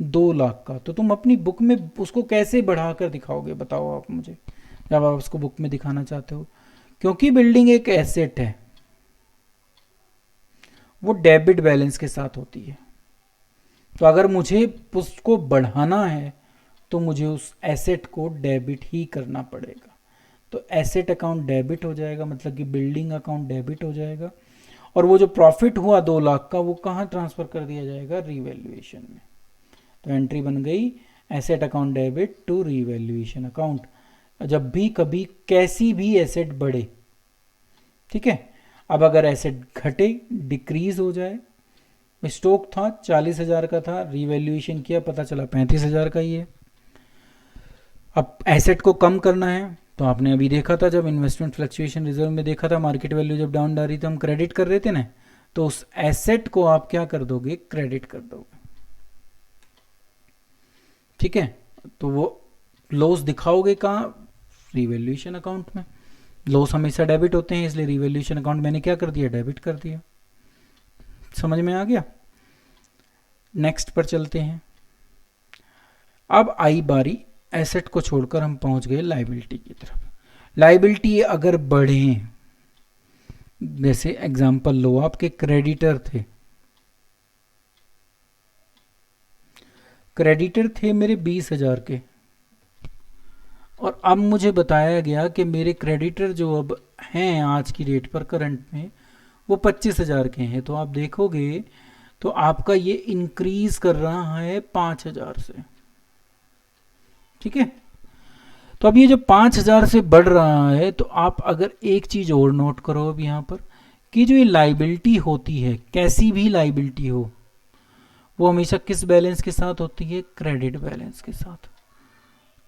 2 लाख का। तो तुम अपनी बुक में उसको कैसे बढ़ाकर दिखाओगे, बताओ आप मुझे, जब आप उसको बुक में दिखाना चाहते हो। क्योंकि बिल्डिंग एक एसेट है, वो डेबिट बैलेंस के साथ होती है। तो अगर मुझे उसको बढ़ाना है तो मुझे उस एसेट को डेबिट ही करना पड़ेगा। तो एसेट अकाउंट डेबिट हो जाएगा, मतलब कि बिल्डिंग अकाउंट डेबिट हो जाएगा। और वो जो प्रॉफिट हुआ 2 लाख का, वो कहाँ ट्रांसफर कर दिया जाएगा, रीवैल्यूएशन में। तो एंट्री बन गई asset account debit to revaluation account. जब भी कभी कैसी भी एसेट बढ़े, ठीक है। अब अगर एसेट घटे, डिक्रीज हो जाए, स्टॉक था 40,000 का था, रीवैल्यूएशन किया, पता चला 35,000 का ही है। अब एसेट को कम करना है, तो आपने अभी देखा था जब इन्वेस्टमेंट फ्लक्चुएशन रिजर्व में देखा था, मार्केट वैल्यू जब डाउन जा रही थी हम क्रेडिट कर रहे थे ना, तो उस एसेट को आप क्या कर दोगे, क्रेडिट कर दोगे, ठीक है। तो वो लॉस दिखाओगे कहाँ, रीवैल्यूएशन अकाउंट में। लॉस हमेशा डेबिट होते हैं, इसलिए रीवैल्यूएशन अकाउंट मैंने क्या कर दिया, डेबिट कर दिया। समझ में आ गया। नेक्स्ट पर चलते हैं। अब आई बारी एसेट को छोड़कर हम पहुंच गए लायबिलिटी की तरफ। लायबिलिटी अगर बढ़े, जैसे एग्जांपल लो, आपके क्रेडिटर थे, क्रेडिटर थे मेरे 20,000 के, और अब मुझे बताया गया कि मेरे क्रेडिटर जो अब हैं आज की डेट पर करंट में वो 25,000 के हैं। तो आप देखोगे तो आपका ये इंक्रीज कर रहा है 5,000 से, ठीक है। तो अब ये जब 5,000 से बढ़ रहा है, तो आप अगर एक चीज और नोट करो अब यहाँ पर, कि जो ये लायबिलिटी होती है, कैसी भी लायबिलिटी हो, वो हमेशा किस बैलेंस के साथ होती है, क्रेडिट बैलेंस के साथ।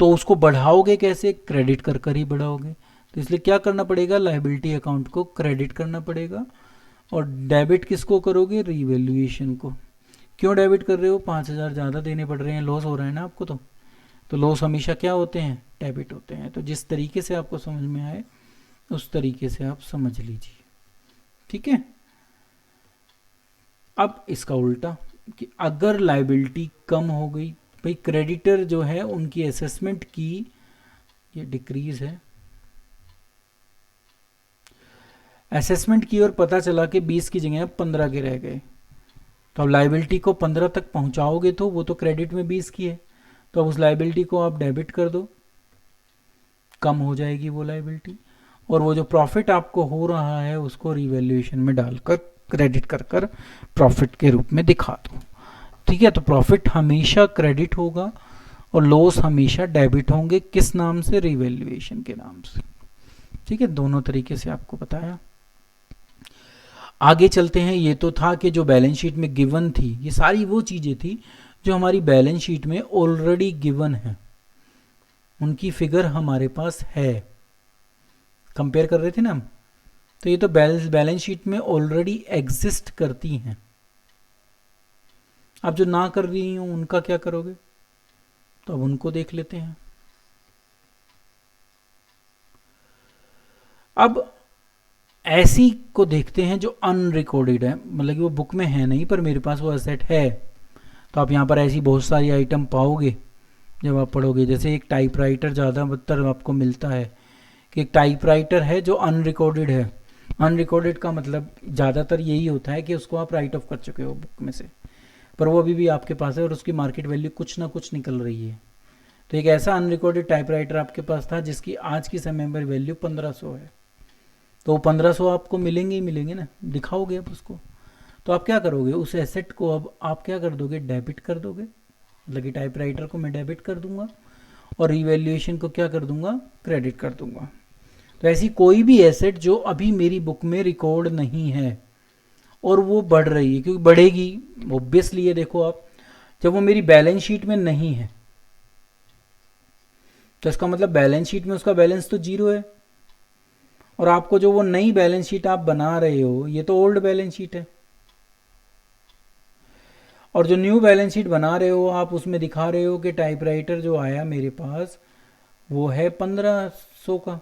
तो उसको बढ़ाओगे कैसे, क्रेडिट कर कर ही बढ़ाओगे। तो इसलिए क्या करना पड़ेगा, लायबिलिटी अकाउंट को क्रेडिट करना पड़ेगा। और डेबिट किसको करोगे, रीवैल्यूएशन को। क्यों डेबिट कर रहे हो, 5,000 ज़्यादा देने पड़ रहे हैं, लॉस हो रहा है ना आपको। तो लॉस हमेशा क्या होते हैं, डेबिट होते हैं। तो जिस तरीके से आपको समझ में आए उस तरीके से आप समझ लीजिए, ठीक है। अब इसका उल्टा, कि अगर लायबिलिटी कम हो गई, भाई क्रेडिटर जो है उनकी असेसमेंट की, ये डिक्रीज है, असेसमेंट की और पता चला कि 20 की जगह 15 के रह गए। तो अब लायबिलिटी को 15 तक पहुंचाओगे तो वो तो क्रेडिट में 20 की है, तो अब उस लाइबिलिटी को आप डेबिट कर दो, कम हो जाएगी वो लाइबिलिटी, और वो जो प्रॉफिट आपको हो रहा है उसको रिवैल्यूएशन में डालकर क्रेडिट कर कर प्रॉफिट के रूप में दिखा दो। ठीक है, तो प्रॉफिट हमेशा क्रेडिट होगा और लॉस हमेशा डेबिट होंगे। किस नाम से? रिवैल्यूएशन के नाम से। ठीक है, दोनों तरीके से आपको बताया। आगे चलते हैं। ये तो था कि जो बैलेंस शीट में गिवन थी, ये सारी वो चीजें थी जो हमारी बैलेंस शीट में ऑलरेडी गिवन है, उनकी फिगर हमारे पास है, कंपेयर कर रहे थे ना हम। तो ये तो बैलेंस शीट में ऑलरेडी एग्जिस्ट करती हैं। अब जो ना कर रही हूं उनका क्या करोगे? तो अब उनको देख लेते हैं। अब ऐसी को देखते हैं जो अनरिकॉर्डेड है, मतलब कि वो बुक में है नहीं पर मेरे पास वो एसेट है। तो आप यहाँ पर ऐसी बहुत सारी आइटम पाओगे जब आप पढ़ोगे। जैसे एक टाइपराइटर ज़्यादातर आपको मिलता है कि एक टाइपराइटर है जो अनरिकॉर्डेड है। अनरिकॉर्डेड का मतलब ज़्यादातर यही होता है कि उसको आप राइट ऑफ कर चुके हो बुक में से, पर वो अभी भी आपके पास है और उसकी मार्केट वैल्यू कुछ ना कुछ निकल रही है। तो एक ऐसा अनरिकॉर्डेड टाइपराइटर आपके पास था जिसकी आज की समय पर वैल्यू 1500 है। तो 1500 आपको मिलेंगे ही मिलेंगे ना, दिखाओगे आप उसको। तो आप क्या करोगे? उस एसेट को अब आप क्या कर दोगे? डेबिट कर दोगे, मतलब कि टाइपराइटर को मैं डेबिट कर दूंगा और रिवैल्यूएशन को क्या कर दूंगा? क्रेडिट कर दूंगा। तो ऐसी कोई भी एसेट जो अभी मेरी बुक में रिकॉर्ड नहीं है और वो बढ़ रही है, क्योंकि बढ़ेगी ऑब्वियसली है। देखो आप, जब वो मेरी बैलेंस शीट में नहीं है तो इसका मतलब बैलेंस शीट में उसका बैलेंस तो जीरो है, और आपको जो वो नई बैलेंस शीट आप बना रहे हो ये तो ओल्ड बैलेंस शीट है, और जो न्यू बैलेंस शीट बना रहे हो आप उसमें दिखा रहे हो कि टाइपराइटर जो आया मेरे पास वो है 1500 का।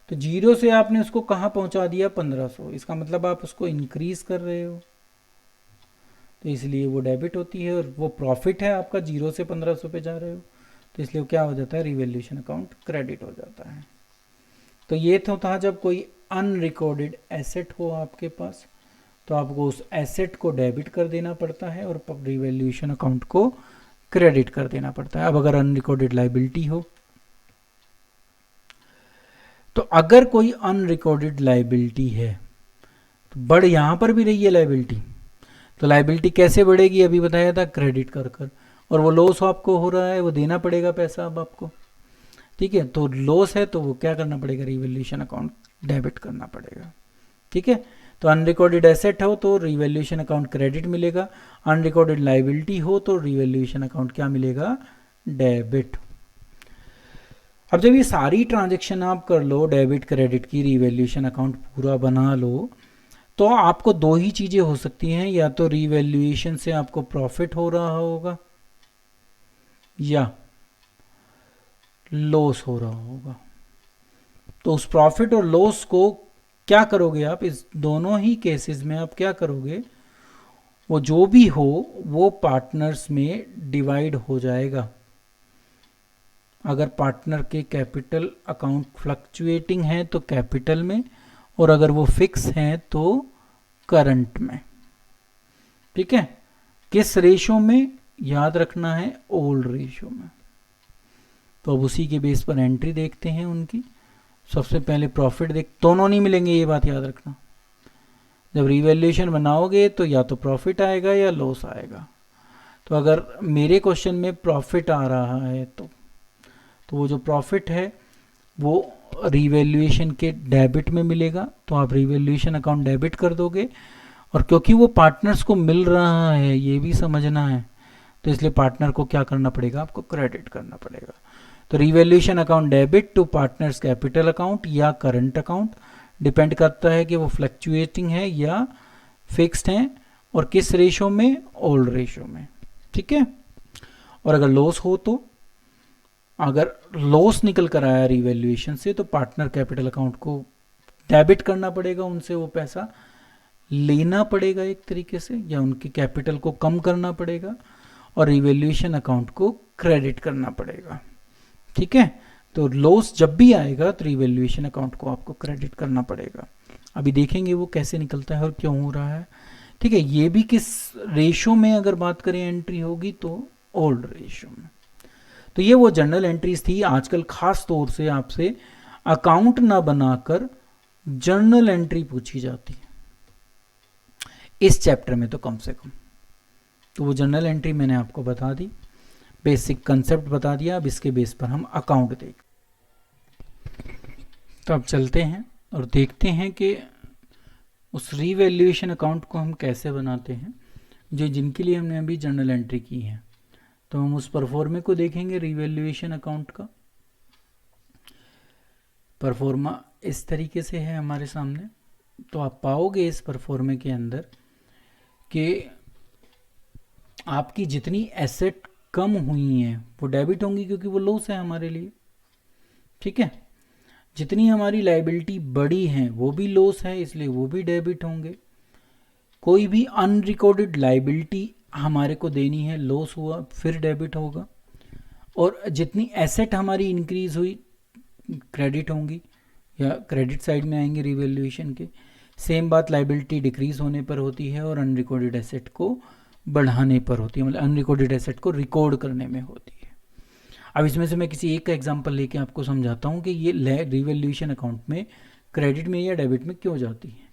तो जीरो से आपने उसको कहाँ पहुंचा दिया? 1500। इसका मतलब आप उसको इंक्रीज कर रहे हो, तो इसलिए वो डेबिट होती है, और वो प्रॉफिट है आपका, जीरो से 1500 पे जा रहे हो, तो इसलिए वो क्या हो जाता है? रिवैल्यूएशन अकाउंट क्रेडिट हो जाता है। तो ये तो था जब कोई अनरिकॉर्डेड एसेट हो आपके पास, तो आपको उस एसेट को डेबिट कर देना पड़ता है और रिवैल्यूएशन अकाउंट को क्रेडिट कर देना पड़ता है। अब अगर अनरिकॉर्डेड लाइबिलिटी हो, तो अगर कोई अनरिकॉर्डेड लाइबिलिटी है तो बढ़ यहां पर भी रही है लाइबिलिटी, तो लाइबिलिटी कैसे बढ़ेगी? अभी बताया था, क्रेडिट कर कर। और वो लॉस आपको हो रहा है, वो देना पड़ेगा पैसा अब आपको। ठीक है, तो लॉस है तो वो क्या करना पड़ेगा? रिवैल्यूएशन अकाउंट डेबिट करना पड़ेगा। ठीक है, तो अनरिकॉर्डेड एसेट हो तो रिवैल्यूएशन अकाउंट क्रेडिट मिलेगा, अनरिकॉर्डेड लाइबिलिटी हो तो रिवैल्यूएशन अकाउंट क्या मिलेगा? डेबिट। अब जब ये सारी ट्रांजैक्शन आप कर लो डेबिट क्रेडिट की, रिवैल्यूएशन अकाउंट पूरा बना लो, तो आपको दो ही चीजें हो सकती हैं, या तो रिवैल्यूएशन से आपको प्रॉफिट हो रहा होगा या लॉस हो रहा होगा। तो उस प्रॉफिट और लॉस को क्या करोगे आप? इस दोनों ही केसेस में आप क्या करोगे? वो जो भी हो वो पार्टनर्स में डिवाइड हो जाएगा। अगर पार्टनर के कैपिटल अकाउंट फ्लक्चुएटिंग है तो कैपिटल में, और अगर वो फिक्स है तो करंट में। ठीक है, किस रेशो में? याद रखना है, ओल्ड रेशो में। तो अब उसी के बेस पर एंट्री देखते हैं उनकी। सबसे पहले प्रॉफिट देख, दोनों नहीं मिलेंगे, ये बात याद रखना। जब रिवैल्यूएशन बनाओगे तो या तो प्रॉफिट आएगा या लॉस आएगा। तो अगर मेरे क्वेश्चन में प्रॉफिट आ रहा है तो वो जो प्रॉफिट है वो रिवैल्यूएशन के डेबिट में मिलेगा, तो आप रिवैल्यूएशन अकाउंट डेबिट कर दोगे। और क्योंकि वो पार्टनर्स को मिल रहा है, ये भी समझना है, तो इसलिए पार्टनर को क्या करना पड़ेगा? आपको क्रेडिट करना पड़ेगा। तो revaluation account debit to partners capital account या करंट अकाउंट, डिपेंड करता है कि वो फ्लक्चुएटिंग है या फिक्स्ड है, और किस रेशो में? ओल्ड रेशो में। ठीक है, और अगर लॉस हो तो, अगर लॉस निकल कर आया रिवैल्यूएशन से, तो पार्टनर कैपिटल अकाउंट को डेबिट करना पड़ेगा, उनसे वो पैसा लेना पड़ेगा एक तरीके से, या उनकी कैपिटल को कम करना पड़ेगा, और रिवैल्यूएशन अकाउंट को क्रेडिट करना पड़ेगा। ठीक है, तो लॉस जब भी आएगा तो रिवैल्यूएशन अकाउंट को आपको क्रेडिट करना पड़ेगा। अभी देखेंगे वो कैसे निकलता है और क्यों हो रहा है। ठीक है, ये भी किस रेशो में अगर बात करें एंट्री होगी, तो ओल्ड रेशियो में। तो ये वो जर्नल एंट्रीज थी। आजकल खास तौर से आपसे अकाउंट ना बनाकर जर्नल एंट्री पूछी जाती है, इस चैप्टर में तो कम से कम। तो वो जर्नल एंट्री मैंने आपको बता दी, बेसिक कंसेप्ट बता दिया। अब इसके बेस पर हम अकाउंट देख। तो अब चलते हैं और देखते हैं कि उस रीवैल्यूएशन अकाउंट को हम कैसे बनाते हैं, जो जिनके लिए हमने अभी जर्नल एंट्री की है। तो हम उस परफॉर्मे को देखेंगे, रीवैल्यूएशन अकाउंट का परफॉर्मा इस तरीके से है हमारे सामने। तो आप पाओगे इस परफॉर्मे के अंदर कि आपकी जितनी एसेट कम हुई हैं वो डेबिट होंगी, क्योंकि वो लॉस है हमारे लिए, ठीक है। जितनी हमारी लायबिलिटी बड़ी हैं वो भी लॉस है, इसलिए वो भी डेबिट होंगे। कोई भी अनरिकॉर्डेड लायबिलिटी हमारे को देनी है, लॉस हुआ, फिर डेबिट होगा। और जितनी एसेट हमारी इंक्रीज हुई क्रेडिट होंगी, या क्रेडिट साइड में आएंगे रिवैल्यूएशन के। सेम बात लायबिलिटी डिक्रीज होने पर होती है और अनरिकॉर्डेड एसेट को बढ़ाने पर होती है, मतलब अनरिकॉर्डेड एसेट को रिकॉर्ड करने में होती है। अब इसमें से मैं किसी एक का एग्जांपल लेके आपको समझाता हूँ कि ये रिवैल्यूएशन अकाउंट में क्रेडिट में या डेबिट में क्यों जाती है।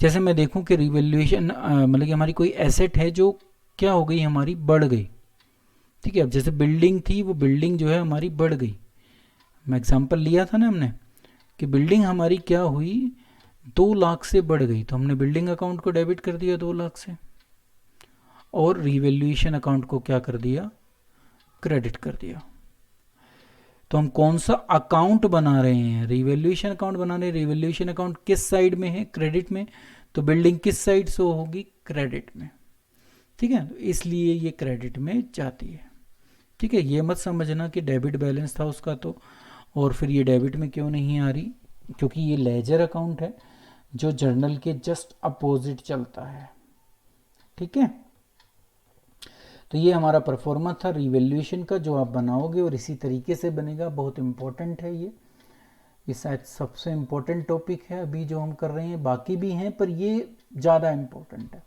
जैसे मैं देखूँ कि रिवैल्यूएशन मतलब कि हमारी कोई एसेट है जो क्या हो गई, हमारी बढ़ गई, ठीक है। अब जैसे बिल्डिंग थी, वो बिल्डिंग जो है हमारी बढ़ गई। मैं एग्जांपल लिया था ना हमने कि बिल्डिंग हमारी क्या हुई, 2 लाख से बढ़ गई, तो हमने बिल्डिंग अकाउंट को डेबिट कर दिया 2 लाख से, और रिवैल्यूएशन अकाउंट को क्या कर दिया, क्रेडिट कर दिया। तो हम कौन सा अकाउंट बना रहे हैं, रिवैल्यूएशन अकाउंट बना रहे हैं। रिवैल्यूएशन अकाउंट किस साइड में है, क्रेडिट में, तो बिल्डिंग किस साइड से होगी, क्रेडिट में, ठीक है। तो इसलिए ये क्रेडिट में जाती है, ठीक है। ये मत समझना कि डेबिट बैलेंस था उसका तो, और फिर ये डेबिट में क्यों नहीं आ रही, क्योंकि ये लेजर अकाउंट है जो जर्नल के जस्ट अपोजिट चलता है, ठीक है। तो ये हमारा परफॉर्मा था रिवैल्यूएशन का, जो आप बनाओगे और इसी तरीके से बनेगा। बहुत इंपॉर्टेंट है ये शायद सबसे इम्पोर्टेंट टॉपिक है अभी जो हम कर रहे हैं। बाकी भी हैं पर ये ज़्यादा इम्पोर्टेंट है,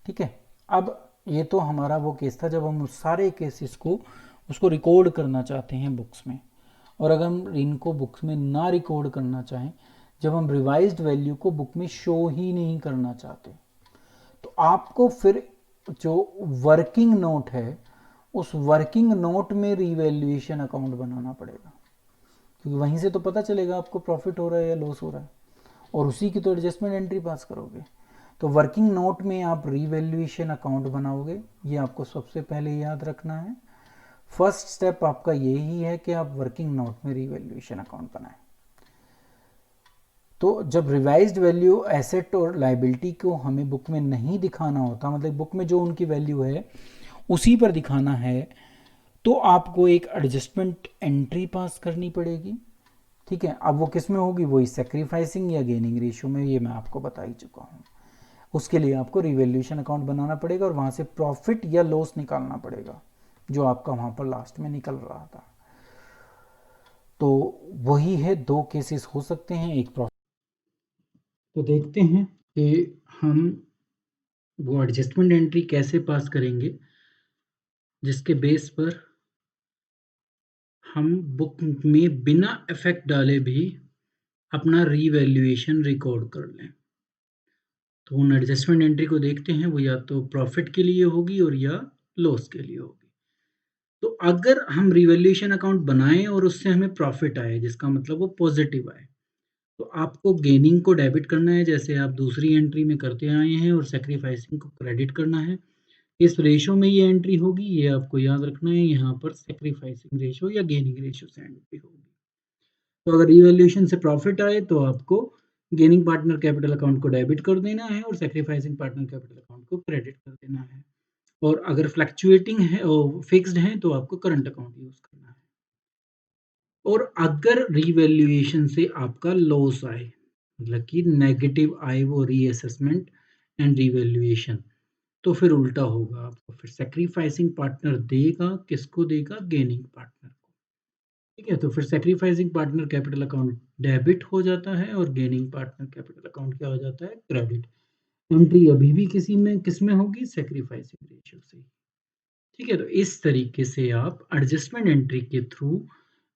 ठीक है। अब ये तो हमारा वो केस था जब हम उस सारे केसेस को उसको रिकॉर्ड करना चाहते हैं बुक्स में। और अगर हम इनको बुक्स में ना रिकॉर्ड करना चाहें, जब हम रिवाइज्ड वैल्यू को बुक में शो ही नहीं करना चाहते, तो आपको फिर जो वर्किंग नोट है उस वर्किंग नोट में रिवैल्यूएशन अकाउंट बनाना पड़ेगा, क्योंकि वहीं से तो पता चलेगा आपको प्रॉफिट हो रहा है या लॉस हो रहा है, और उसी की तो एडजस्टमेंट एंट्री पास करोगे। तो वर्किंग नोट में आप रिवैल्यूएशन अकाउंट बनाओगे, ये आपको सबसे पहले याद रखना है। फर्स्ट स्टेप आपका यही है कि आप वर्किंग नोट में रिवैल्यूएशन अकाउंट बनाएं। तो जब रिवाइज्ड वैल्यू एसेट और लायबिलिटी को हमें बुक में नहीं दिखाना होता, मतलब बुक में जो उनकी वैल्यू है उसी पर दिखाना है, तो आपको एक एडजस्टमेंट एंट्री पास करनी पड़ेगी, ठीक है। अब वो किस में होगी, वही सेक्रीफाइसिंग या गेनिंग रेशियो में, ये मैं आपको बता ही चुका हूँ। उसके लिए आपको रिवैल्यूएशन अकाउंट बनाना पड़ेगा और वहाँ से प्रॉफिट या लॉस निकालना पड़ेगा जो आपका वहाँ पर लास्ट में निकल रहा था। तो वही है, 2 केसेस हो सकते हैं, एक प्रॉफिट। तो देखते हैं कि हम वो एडजस्टमेंट एंट्री कैसे पास करेंगे जिसके बेस पर हम बुक में बिना इफेक्ट डाले भी अपना रीवैल्यूएशन रिकॉर्ड कर लें। तो उन एडजस्टमेंट एंट्री को देखते हैं, वो या तो प्रॉफिट के लिए होगी और या लॉस के लिए होगी। तो अगर हम रिवैल्यूएशन अकाउंट बनाएं और उससे हमें प्रॉफिट आए, जिसका मतलब वो पॉजिटिव आए, तो आपको गेनिंग को डेबिट करना है जैसे आप दूसरी एंट्री में करते आए हैं, और सेक्रीफाइसिंग को क्रेडिट करना है। इस रेशो में ये एंट्री होगी, ये आपको याद रखना है। यहाँ पर सेक्रीफाइसिंग रेशो या गेनिंग रेशो से एंट्री होगी। तो अगर रिवैल्यूएशन से प्रॉफिट आए तो आपको गेनिंग पार्टनर कैपिटल अकाउंट को डेबिट कर देना है और सेक्रीफाइसिंग पार्टनर कैपिटल अकाउंट को क्रेडिट कर देना है। और अगर फ्लक्चुएटिंग है और फिक्स्ड है तो आपको करंट अकाउंट यूज करना है। और अगर रिवैल्यूएशन से आपका लॉस आए, मतलब कि नेगेटिव आए वो रीअसेसमेंट एंड रिवैल्यूएशन, तो फिर उल्टा होगा, आपको फिर सेक्रीफाइसिंग पार्टनर देगा, किसको देगा, गेनिंग पार्टनर को, ठीक है। तो फिर sacrificing partner capital account debit हो जाता है और गेनिंग पार्टनर कैपिटल अकाउंट क्या हो जाता है, क्रेडिट। एंट्री अभी भी किसी में किस में होगी, सेक्रीफाइसिंग रेशियो से। ठीक है, तो इस तरीके से आप एडजस्टमेंट एंट्री के थ्रू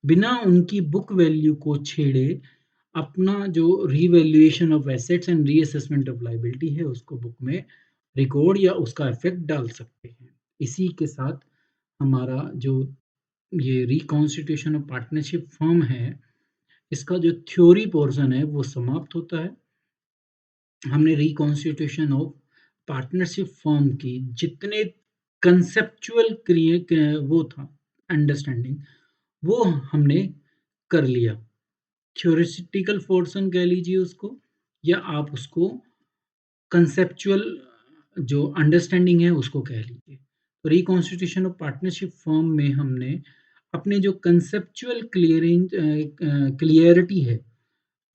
बिना उनकी बुक वैल्यू को छेड़े अपना जो revaluation of assets and reassessment of liability है उसको बुक में रिकॉर्ड या उसका इफेक्ट डाल सकते हैं। इसी के साथ हमारा जो ये रिकॉन्स्टिट्यूशन ऑफ पार्टनरशिप फर्म है, इसका जो थ्योरी पोर्शन है वो समाप्त होता है। हमने रिकॉन्स्टिट्यूशन ऑफ पार्टनरशिप फर्म की जितने कंसेप्चुअल वो था अंडरस्टैंडिंग, वो हमने कर लिया। थ्योरेटिकल पोर्शन कह लीजिए उसको, या आप उसको कंसेप्चुअल जो अंडरस्टैंडिंग है उसको कह लीजिए। तो रिकॉन्स्टिट्यूशन ऑफ पार्टनरशिप फर्म में हमने अपने जो कंसेप्चुअल क्लियरिटी है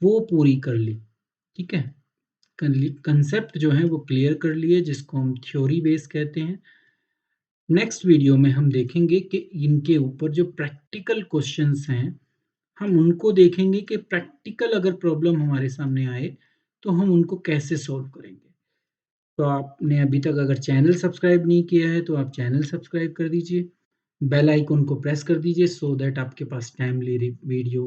वो पूरी कर ली। ठीक है, कंसेप्ट जो है वो क्लियर कर लिए, जिसको हम थ्योरी बेस कहते हैं। नेक्स्ट वीडियो में हम देखेंगे कि इनके ऊपर जो प्रैक्टिकल क्वेश्चंस हैं, हम उनको देखेंगे कि प्रैक्टिकल अगर प्रॉब्लम हमारे सामने आए तो हम उनको कैसे सॉल्व करेंगे। तो आपने अभी तक अगर चैनल सब्सक्राइब नहीं किया है तो आप चैनल सब्सक्राइब कर दीजिए, बेल आइकन को प्रेस कर दीजिए सो दैट आपके पास टाइमली वीडियो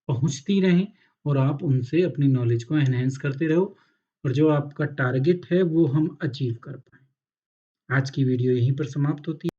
पहुंचती रहें और आप उनसे अपनी नॉलेज को एनहेंस करते रहो और जो आपका टारगेट है वो हम अचीव कर पाएँ। आज की वीडियो यहीं पर समाप्त होती है।